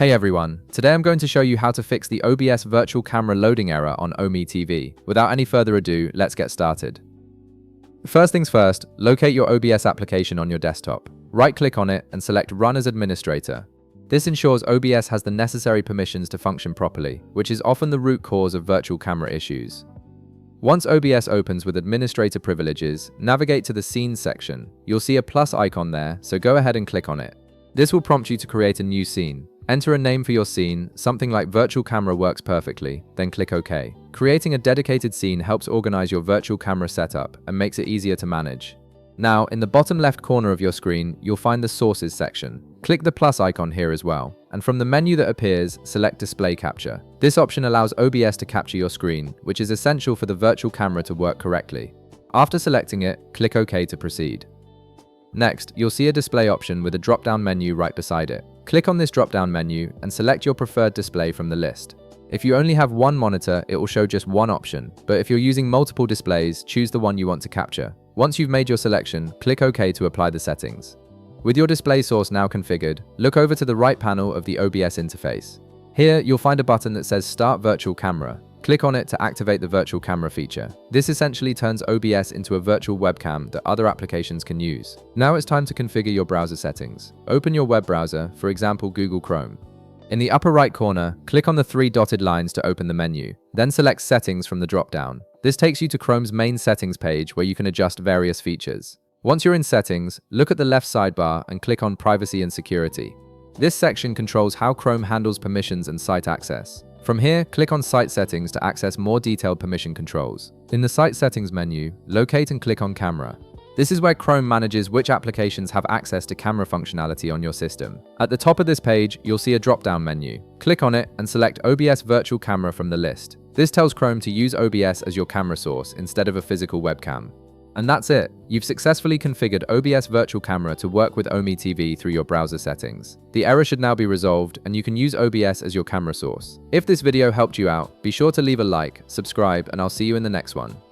Hey everyone, today I'm going to show you how to fix the OBS Virtual Camera loading error on Ome TV. Without any further ado, let's get started. First things first, locate your OBS application on your desktop. Right-click on it and select Run as Administrator. This ensures OBS has the necessary permissions to function properly, which is often the root cause of virtual camera issues. Once OBS opens with administrator privileges, navigate to the Scenes section. You'll see a plus icon there, so go ahead and click on it. This will prompt you to create a new scene. Enter a name for your scene, something like Virtual Camera works perfectly, then click OK. Creating a dedicated scene helps organize your virtual camera setup and makes it easier to manage. Now, in the bottom left corner of your screen, you'll find the Sources section. Click the plus icon here as well, and from the menu that appears, select Display Capture. This option allows OBS to capture your screen, which is essential for the virtual camera to work correctly. After selecting it, click OK to proceed. Next, you'll see a display option with a drop-down menu right beside it. Click on this drop-down menu and select your preferred display from the list. If you only have one monitor, it will show just one option, but if you're using multiple displays, choose the one you want to capture. Once you've made your selection, click OK to apply the settings. With your display source now configured, look over to the right panel of the OBS interface. Here, you'll find a button that says Start Virtual Camera. Click on it to activate the virtual camera feature. This essentially turns OBS into a virtual webcam that other applications can use. Now it's time to configure your browser settings. Open your web browser, for example Google Chrome. In the upper right corner, click on the three dotted lines to open the menu. Then select Settings from the drop-down. This takes you to Chrome's main settings page where you can adjust various features. Once you're in Settings, look at the left sidebar and click on Privacy and Security. This section controls how Chrome handles permissions and site access. From here, click on Site Settings to access more detailed permission controls. In the Site Settings menu, locate and click on Camera. This is where Chrome manages which applications have access to camera functionality on your system. At the top of this page, you'll see a drop-down menu. Click on it and select OBS Virtual Camera from the list. This tells Chrome to use OBS as your camera source instead of a physical webcam. And that's it. You've successfully configured OBS Virtual Camera to work with Ome TV through your browser settings. The error should now be resolved, and you can use OBS as your camera source. If this video helped you out, be sure to leave a like, subscribe, and I'll see you in the next one.